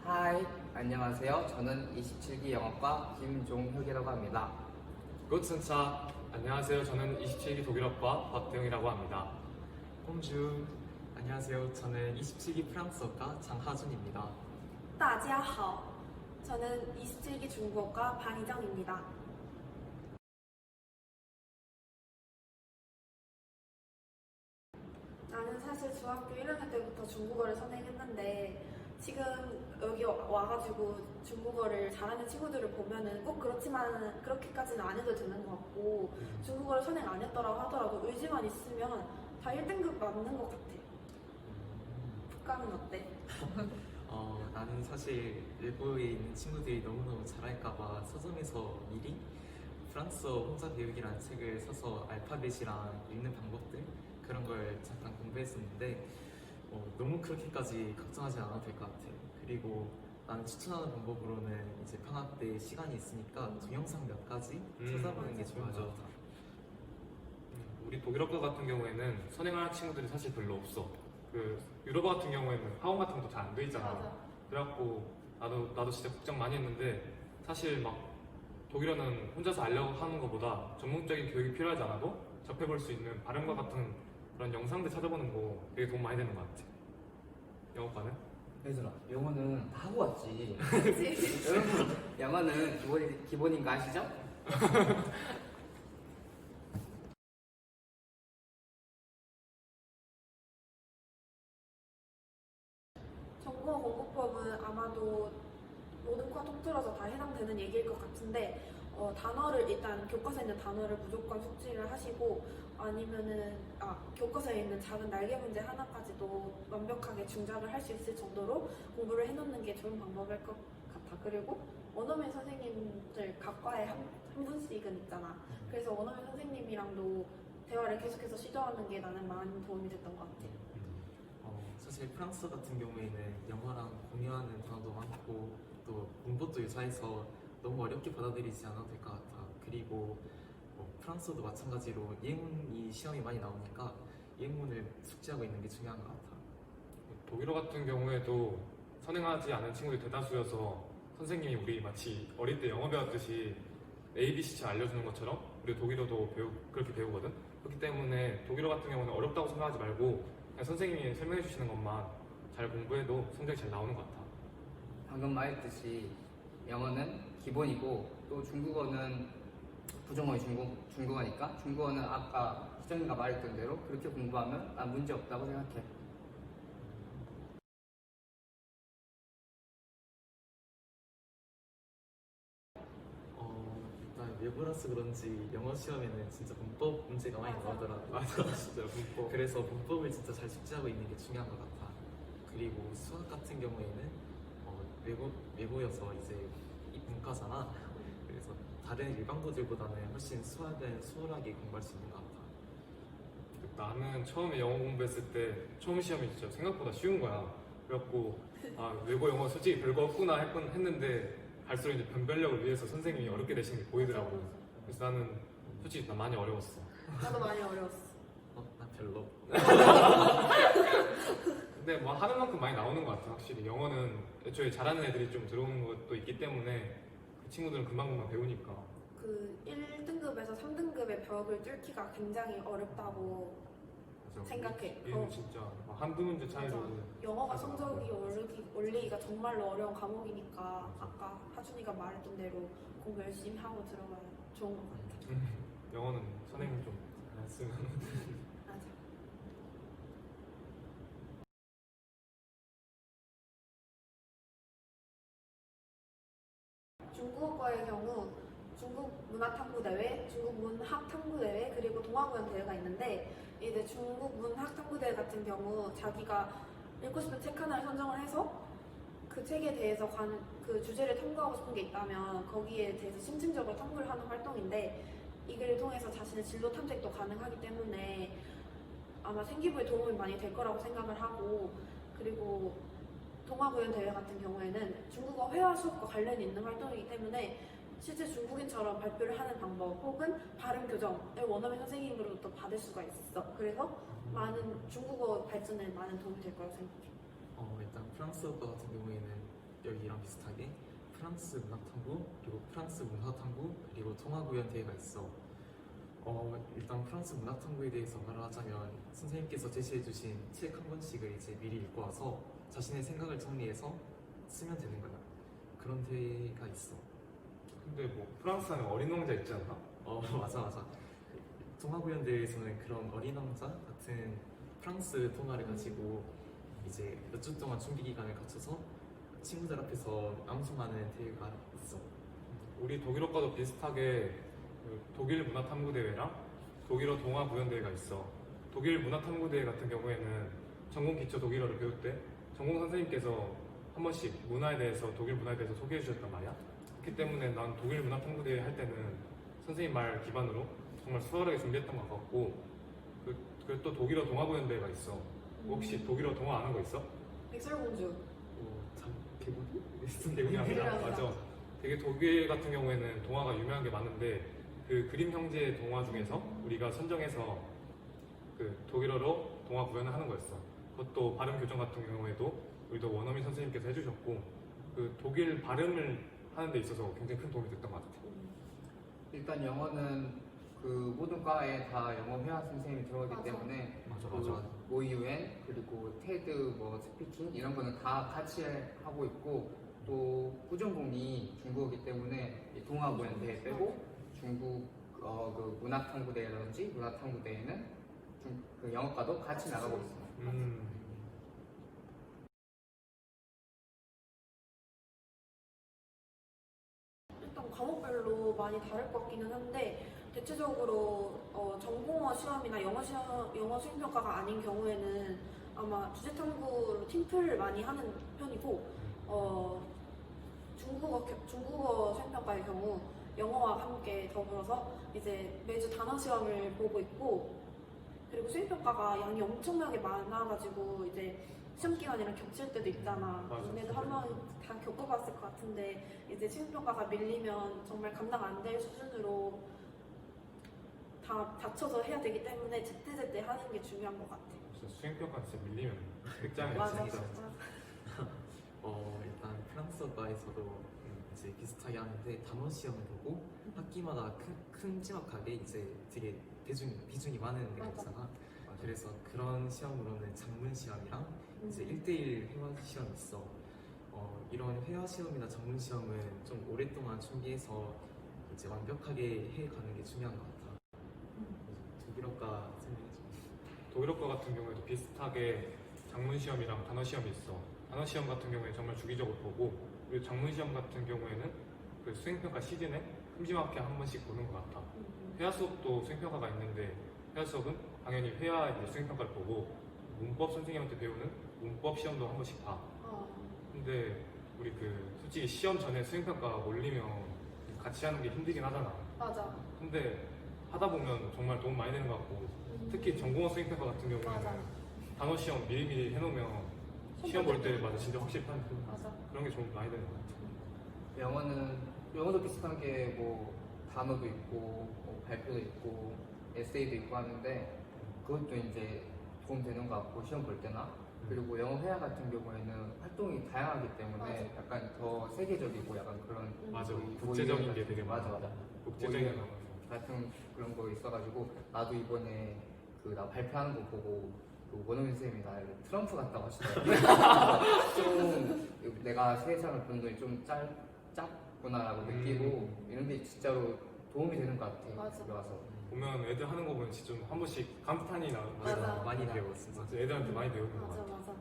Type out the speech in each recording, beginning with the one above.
하이, 안녕하세요. 저는 27기 영어과 김종혁이라고 합니다. 고춘차 안녕하세요. 저는 27기 독일어과 박대웅이라고 합니다. 홈주 안녕하세요. 저는 27기 프랑스어과 장하준입니다. 大家好, 저는 27기 중국어과 방희정입니다. 나는 사실 중학교 1학년 때부터 중국어를 선행했는데 지금 여기 와가지고 중국어를 잘하는 친구들을 보면은 꼭 그렇지만 그렇게까지는 안 해도 되는 것 같고 중국어를 선행 안 했더라고 하더라도 의지만 있으면 다 1등급 맞는 것 같아. 북감은 어때? 나는 사실 일본에 있는 친구들이 너무너무 잘할까봐 서점에서 미리 프랑스어 혼자 배우기라는 책을 사서 알파벳이랑 읽는 방법들 그런 걸 잠깐 공부했었는데 너무 그렇게까지 걱정하지 않아도 될 것 같아. 그리고 나는 추천하는 방법으로는 이제 방학 때 시간이 있으니까 동영상 몇 가지 찾아보는 게 좋은 것 같아. 우리 독일어과 같은 경우에는 선행하는 친구들이 사실 별로 없어. 그 유럽어 같은 경우에는 학원 같은 것도 잘 안 돼 있잖아. 맞아. 그래갖고 나도 진짜 걱정 많이 했는데 사실 막 독일어는 혼자서 알려고 하는 것보다 전문적인 교육이 필요하지 않아도 접해볼 수 있는 발음과 같은 그런 영상들 찾아보는 거 되게 도움 많이 되는 것 같아. 영어과는? 얘들아, 영어는 다 하고 왔지. 여러분, 영어는 기본인 거 아시죠? 정보화 공부법은 아마도 모든 과 통틀어서 다 해당되는 얘기일 것 같은데 단어를 일단 교과서에 있는 단어를 무조건 숙지를 하시고 아니면은 교과서에 있는 작은 날개 문제 하나까지도 완벽하게 중작을 할 수 있을 정도로 공부를 해놓는 게 좋은 방법일 것 같아. 그리고 원어민 선생님들 각 과에 한 분씩은 있잖아. 그래서 원어민 선생님이랑도 대화를 계속해서 시도하는 게 나는 많은 도움이 됐던 것 같아. 사실 프랑스어 같은 경우에는 영어랑 공유하는 단어도 많고 또 문법도 유사해서 너무 어렵게 받아들이지 않아도 될 것 같아. 그리고 프랑스어도 마찬가지로 예문이 시험이 많이 나오니까 예문을 숙지하고 있는 게 중요한 것 같아. 독일어 같은 경우에도 선행하지 않은 친구들이 대다수여서 선생님이 우리 마치 어릴 때 영어 배웠듯이 A, B, C 알려주는 것처럼 우리 독일어도 그렇게 배우거든. 그렇기 때문에 독일어 같은 경우는 어렵다고 생각하지 말고 그냥 선생님이 설명해 주시는 것만 잘 공부해도 성적이 잘 나오는 것 같아. 방금 말했듯이 영어는 기본이고 또 중국어는 부정어의 중국어니까 중국어는 아까 희정이가 말했던 대로 그렇게 공부하면 난 문제 없다고 생각해. 일단 외부라서 그런지 영어 시험에는 진짜 문법 문제가 많이 나오더라고. 맞아, 진짜 문법. 그래서 문법을 진짜 잘 숙지하고 있는 게 중요한 것 같아. 그리고 수학 같은 경우에는 외고여서 이제 이 문과잖아. 그래서 다른 일반고들보다는 훨씬 수학은 수월하게 공부할 수 있는 것 같아. 나는 처음에 영어 공부했을 때 처음 시험이 진짜 생각보다 쉬운 거야. 그래갖고 외고 영어 솔직히 별거 없구나 했는데 갈수록 이제 변별력을 위해서 선생님이 어렵게 내시는 게 보이더라고. 그래서 나는 솔직히 나 많이 어려웠어. 나도 많이 어려웠어. 나 별로. 근데 뭐 하는 만큼 많이 나오는 것 같아. 확실히 영어는 애초에 잘하는 애들이 좀 들어오는 것도 있기 때문에 그 친구들은 금방금방 배우니까. 그 1등급에서 3등급의 벽을 뚫기가 굉장히 어렵다고 맞아. 생각해. 얘는 진짜 막 한두 문제 차이로. 맞아. 영어가 성적이 올리기가 정말로 어려운 과목이니까 아까 하준이가 말했던 대로 공부 열심히 하고 들어가야 좋은 것 같아. 영어는 선생님 좀 잘했으면. 맞아. 중국어과의 경우 중국 문화탐구대회, 중국 문학탐구대회, 그리고 동아구연 대회가 있는데 이제 중국 문학탐구대회 같은 경우 자기가 읽고 싶은 책 하나를 선정을 해서 그 책에 대해서 그 주제를 탐구하고 싶은 게 있다면 거기에 대해서 심층적으로 탐구를 하는 활동인데 이걸 통해서 자신의 진로 탐색도 가능하기 때문에 아마 생기부에 도움이 많이 될 거라고 생각을 하고 그리고 동아구연 대회 같은 경우에는 중국어 회화 수업과 관련이 있는 활동이기 때문에 실제 중국인처럼 발표를 하는 방법 혹은 발음 교정을 원어민 선생님으로부터 받을 수가 있어. 그래서 많은 중국어 발전에 많은 도움이 될 거라고 생각해. 일단 프랑스어 같은 경우에는 여기랑 비슷하게 프랑스 문학탐구, 그리고 프랑스 문화탐구, 그리고 동아구연 대회가 있어. 일단 프랑스 문학탐구에 대해서 말을 하자면 선생님께서 제시해주신 책 한 권씩을 이제 미리 읽고 와서 자신의 생각을 정리해서 쓰면 되는 거야. 그런 대회가 있어. 근데 뭐 프랑스 하면 어린 왕자 있지 않나? 맞아. 동아구연 대회에서는 그런 어린 왕자 같은 프랑스 동화를 가지고 이제 몇 주 동안 준비 기간을 거쳐서 친구들 앞에서 낭송하는 대회가 있어. 우리 독일어과도 비슷하게 그 독일 문화탐구대회랑 독일어 동아구연대회가 있어. 독일 문화탐구대회 같은 경우에는 전공 기초 독일어를 배울 때 전공 선생님께서 한 번씩 문화에 대해서 독일 문화에 대해서 소개해 주셨단 말이야. 그렇기 때문에 난 독일 문화탐구대회 할 때는 선생님 말 기반으로 정말 수월하게 준비했던 것 같고 그리고 또 독일어 동아구연대회가 있어. 혹시 독일어 동화 아는 거 있어? 백설공주. 참 개구리? 개구리 아니라 맞아. 되게 독일 같은 경우에는 동화가 유명한 게 많은데 그 그림 형제 동화 중에서 우리가 선정해서 그 독일어로 동화 구현을 하는 거였어. 그것도 발음 교정 같은 경우에도 우리도 원어민 선생님께서 해주셨고 그 독일 발음을 하는 데 있어서 굉장히 큰 도움이 됐던 것 같아. 일단 영어는 그 모든 과에 다 영어 회화 선생님이 들어오기 맞아. 때문에 맞아. OUN 그리고 테드 뭐 스피킹 이런 거는 다 같이 하고 있고 또 부전공이 중국어기 때문에 이 동아구연대회 빼고 중국 그 문학탐구대회라든지 문화탐구대회는 그 영어과도 같이 나가고 있어요. 일단 과목별로 많이 다를 것 같기는 한데 대체적으로 전공어 시험이나 영어 수행평가가 아닌 경우에는 아마 주제탐구로 팀플을 많이 하는 편이고 중국어 수행평가의 경우 영어와 함께 더불어서 이제 매주 단어 시험을 보고 있고 그리고 수행평가가 양이 엄청나게 많아가지고 이제 시험 기간이랑 겹칠 때도 있잖아. 맞아. 너네도 한번 다 겪어봤을 것 같은데 이제 수행평가가 밀리면 정말 감당 안 될 수준으로 다 닥쳐서 해야 되기 때문에 제때제때 하는 게 중요한 것 같아. 진짜 수행평가 진짜 밀리면 백장이야 맞아. 진짜. 일단 프랑스어과에서도 이제 비슷하게 하는데 단어 시험을 보고 학기마다 큼지막하게 이제 되게 비중이 많은 게 맞아. 있잖아. 그래서 그런 시험으로는 장문 시험이랑 이제 1대1 회화 시험이 있어. 이런 회화 시험이나 장문 시험은 좀 오랫동안 준비해서 이제 완벽하게 해가는 게 중요한 것 같아. 독일어과 선생님이죠. 독일어과 같은 경우에도 비슷하게 장문 시험이랑 단어 시험이 있어. 단어 시험 같은 경우에 정말 주기적으로 보고 그리고 장문 시험 같은 경우에는 그 수행평가 시즌에 큼지막하게 한 번씩 보는 것 같아. 회화 수업도 수행평가가 있는데 회화 수업은 당연히 회화 이제 수행평가를 보고 문법 선생님한테 배우는 문법 시험도 한 번씩 봐. 근데 우리 그 솔직히 시험 전에 수행평가 몰리면 같이 하는 게 힘들긴 하잖아. 맞아. 근데 하다 보면 정말 도움 많이 되는 것 같고 특히 전공어 수행평가 같은 경우에는 맞아. 단어 시험 미리미리 해놓으면 시험 볼 때 맞아 진짜 확실히 편해. 맞아. 그런 게 좀 많이 되는 것 같아. 영어도 비슷한 게 뭐 단어도 있고 뭐 발표도 있고 에세이도 있고 하는데 그것도 이제 도움 되는 것 같고 시험 볼 때나 그리고 영어 회화 같은 경우에는 활동이 다양하기 때문에 약간 더 세계적이고 약간 그런 맞아. 뭐 국제적인 게 되게 맞아 많아. 맞아 국제적인 뭐 같은 그런 거 있어가지고 나도 이번에 그 나 발표하는 거 보고 그 원어민 선생님이 나 트럼프 같다고 하시더라고요. 좀 내가 세상을 보는 눈이 좀 짧구나라고 느끼고 이런 게 진짜로 도움이 되는 것 같아. 맞아. 집에 와서. 보면 애들 하는 거 보면 진짜 좀 한 번씩 감탄이 나는 거 맞아. 같아. 많이 배워 진짜. 애들한테 많이 배우는 것 맞아 같아. 맞아.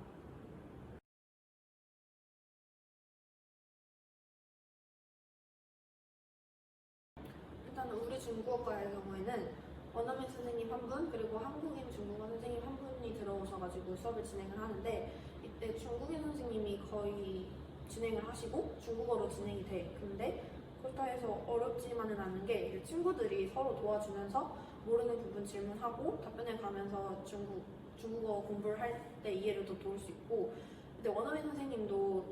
일단은 우리 중국어과의 경우에는 원어민 선생님 한 분 그리고 한국인 중국어 선생님 한 분이 들어오셔가지고 수업을 진행을 하는데 이때 중국인 선생님이 거의 진행을 하시고 중국어로 진행이 돼. 근데 그렇다 해서 어렵지만은 않은 게 이제 친구들이 서로 도와주면서 모르는 부분 질문하고 답변해 가면서 중국어 공부를 할 때 이해를 더 도울 수 있고 근데 원어민 선생님과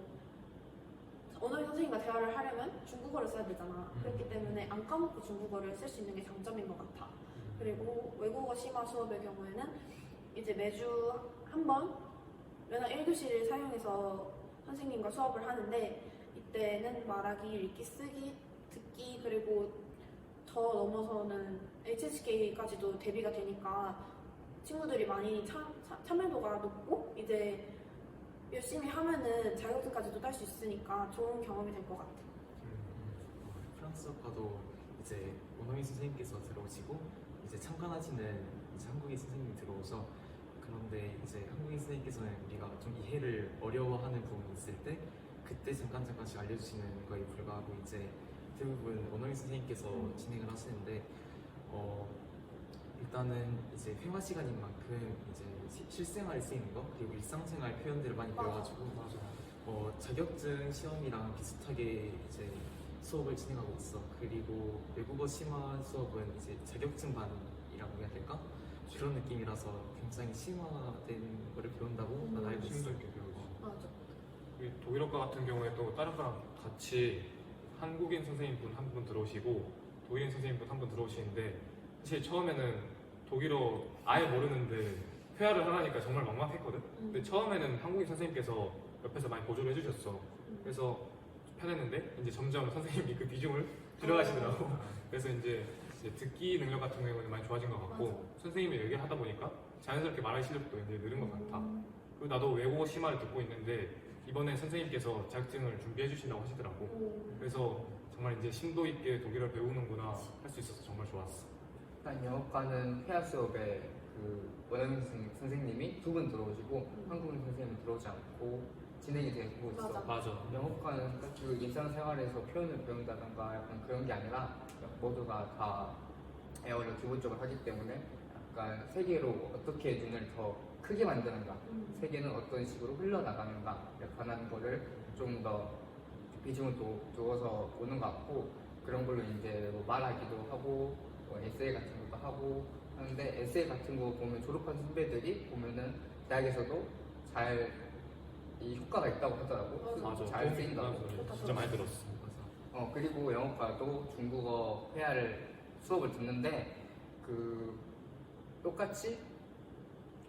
대화를 하려면 중국어를 써야 되잖아. 그렇기 때문에 안 까먹고 중국어를 쓸 수 있는 게 장점인 것 같아. 그리고 외국어 심화 수업의 경우에는 이제 매주 한 번 연합 1교시를 사용해서 선생님과 수업을 하는데 이때는 말하기, 읽기, 쓰기, 듣기 그리고 더 넘어서는 HSK까지도 대비가 되니까 친구들이 많이 참여도가 높고 이제 열심히 하면은 자격증까지도 딸 수 있으니까 좋은 경험이 될 것 같아요. 프랑스어과도 이제 원어민 선생님께서 들어오시고 이제 참관하시는 이제 한국인 선생님이 들어오셔. 그런데 이제 한국인 선생님께서는 우리가 좀 이해를 어려워하는 부분이 있을 때 그때 잠깐씩 알려주시는 거에 불과하고 이제 대부분 원어민 선생님께서 진행을 하시는데 일단은 이제 회화 시간인 만큼 이제 실생활에 쓰이는 거 그리고 일상생활 표현들을 많이 배워가지고 자격증 시험이랑 비슷하게 이제 수업을 진행하고 있어. 그리고 외국어 심화 수업은 이제 자격증 반이라고 해야 될까? 그런 느낌이라서 굉장히 심화된 거를 배운다고 난 알고 있어. 심도 있게 배우고. 맞아. 이 독일어과 같은 경우에 또 다른 거랑 같이 한국인 선생님분 한 분 들어오시고 독일인 선생님분 한 분 들어오시는데 사실 처음에는 독일어 아예 모르는데 회화를 하라니까 정말 막막했거든. 근데 처음에는 한국인 선생님께서 옆에서 많이 보조를 해주셨어. 그래서 편했는데 이제 점점 선생님이 그 비중을 줄여가시더라고. 그래서 이제 듣기 능력 같은 경우는 많이 좋아진 것 같고 맞아. 선생님이 얘기를 하다 보니까 자연스럽게 말할 실력도 이제 늘은 것 같아. 그리고 나도 외국어 심화를 듣고 있는데 이번에 선생님께서 자격증을 준비해 주신다고 하시더라고. 그래서 정말 이제 심도 있게 독일어를 배우는구나 할 수 있어서 정말 좋았어. 일단 영어과는 회화 수업에 그 원어민 선생님이 두 분 들어오시고 한국인 선생님은 들어오지 않고 진행이 되고 있어. 맞아. 맞아. 영어과는 딱 그 일상생활에서 표현을 배운다던가 약간 그런 게 아니라 모두가 다 에어를 기본적으로 하기 때문에 약간 세계로 어떻게 눈을 더 크게 만드는가, 세계는 어떤 식으로 흘러나가는가에 관한 거를 좀 더 비중을 두어서 오는 것 같고 그런 걸로 이제 뭐 말하기도 하고 뭐 에세이 같은 것도 하고 하는데 에세이 같은 거 보면 졸업한 선배들이 보면은 대학에서도 잘 이 효과가 있다고 하더라고. 맞아. 잘 쓰인다고. 진짜 많이 들었어. 그리고 영어과도 중국어 회화를 수업을 듣는데 그 똑같이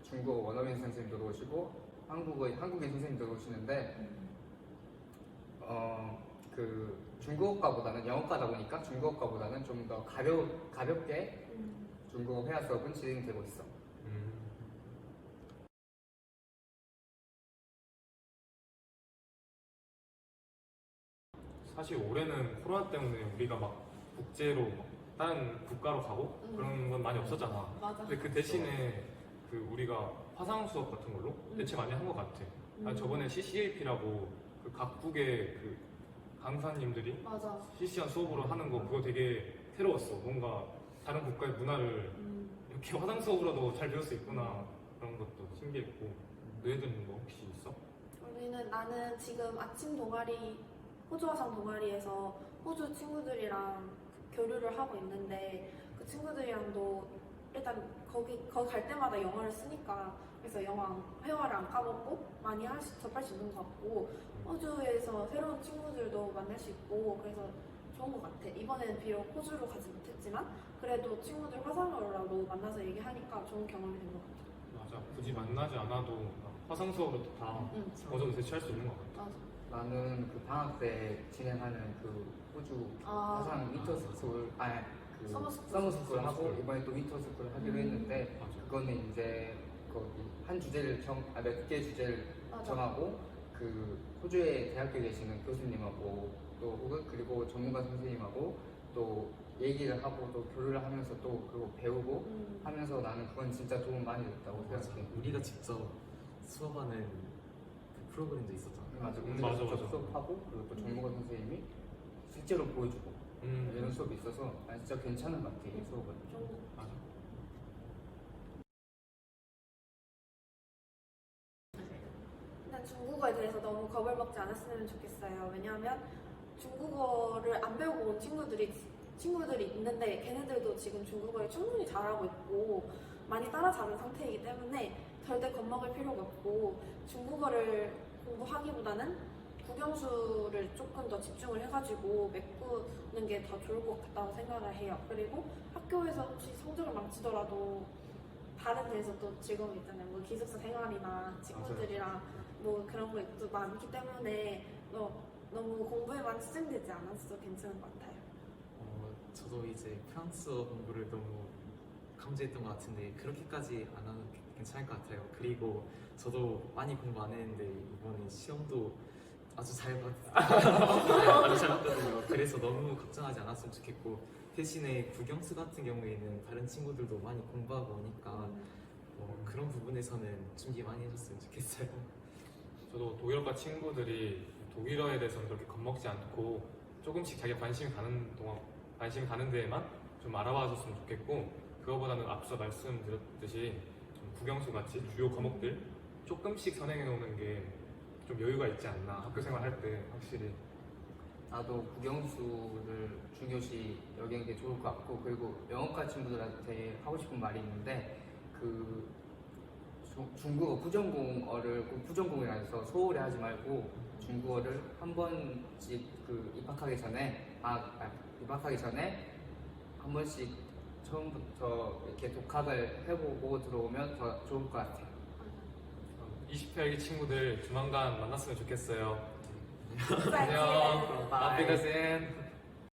중국어 원어민 선생님 들어오시고 한국인 선생님 들어오시는데 그 중국어과보다는 영어과다 보니까 중국어과보다는 좀 더 가볍게 중국어 회화 수업은 진행되고 있어. 사실 올해는 코로나 때문에 우리가 막 국제로 막 다른 국가로 가고 그런 건 많이 없었잖아. 맞아. 근데 그 대신에 그 우리가 화상 수업 같은 걸로 대체 많이 한 것 같아. 저번에 CCAP라고 그 각국의 그 강사님들이 맞아. 실시간 수업으로 하는 거 그거 되게 새로웠어. 뭔가 다른 국가의 문화를 이렇게 화상 수업으로도 잘 배울 수 있구나 그런 것도 신기했고. 너희들은 뭐 혹시 있어? 나는 지금 아침 동아리 호주 화상 동아리에서 호주 친구들이랑 교류를 하고 있는데 그 친구들이랑도 일단 거기 갈 때마다 영어를 쓰니까 그래서 영어 회화를 안 까먹고 많이 접할 수 있는 것 같고 호주에서 새로운 친구들도 만날 수 있고 그래서 좋은 것 같아. 이번에는 비록 호주로 가지 못했지만 그래도 친구들 화상으로라도 만나서 얘기하니까 좋은 경험이 된 것 같아. 맞아. 굳이 만나지 않아도 화상 수업으로 다 어느 대체할 수 있는 것 같아. 맞아. 나는 그 방학 때 진행하는 그 호주 화상 윈터스쿨 그 서머스쿨 하고 이번에 또 윈터스쿨 하기로 했는데 맞아. 그거는 이제 거기 한 주제를 몇 개 주제를 정하고 그 호주에 대학교에 계시는 교수님하고 또 혹은 그리고 전문가 선생님하고 또 얘기를 하고 또 교류를 하면서 또 그거 배우고 하면서 나는 그건 진짜 도움 많이 됐다고 생각해. 우리가 직접 수업하는 그 프로그램도 있었잖아. 맞아. 맞아. 수업하고 그리고 또 전문가 선생님이 실제로 보여주고 이런 수업이 있어서 진짜 괜찮은 것 같아 이 수업은. 맞아. 일단 중국어에 대해서 너무 겁을 먹지 않았으면 좋겠어요. 왜냐하면 중국어를 안 배우고 온 친구들이 있는데 걔네들도 지금 중국어를 충분히 잘하고 있고 많이 따라잡은 상태이기 때문에 절대 겁먹을 필요가 없고 중국어를 공부하기보다는 국영수를 조금 더 집중을 해가지고 메꾸는 게 더 좋을 것 같다고 생각을 해요. 그리고 학교에서 혹시 성적을 망치더라도 다른 데서 또 즐거움이 있잖아요. 뭐 기숙사 생활이나 친구들이랑 뭐 그런 것도 많기 때문에 너무 공부에만 치중되지 않았어 괜찮은 것 같아요. 저도 이제 프랑스어 공부를 너무 강조했던 것 같은데 그렇게까지 안 하면 괜찮을 것 같아요. 그리고 저도 많이 공부 안 했는데 이번에 시험도 아주 잘 봤거든요. 그래서 너무 걱정하지 않았으면 좋겠고 대신에 국영수 같은 경우에는 다른 친구들도 많이 공부하고 오니까 그런 부분에서는 준비 많이 해줬으면 좋겠어요. 저도 독일어과 친구들이 독일어에 대해서는 그렇게 겁먹지 않고 조금씩 자기가 관심이 가는 데에만 좀 알아봐 줬으면 좋겠고 그거보다는 앞서 말씀드렸듯이 좀 국영수 같이 주요 과목들 조금씩 선행해 놓는 게 좀 여유가 있지 않나 학교 생활할 때 확실히. 나도 국영수를 중요시 여기는 게 좋을 것 같고 그리고 영어과 친구들한테 하고 싶은 말이 있는데 그 중국어 부전공어를 꼭 부전공이라 해서 소홀히 하지 말고 중국어를 한 번씩 그 입학하기 전에 한 번씩 처음부터 이렇게 독학을 해보고 들어오면 더 좋을 것 같아요. 20회 알기 친구들 조만간 만났으면 좋겠어요. 네. 안녕. 바이. 아프리카센.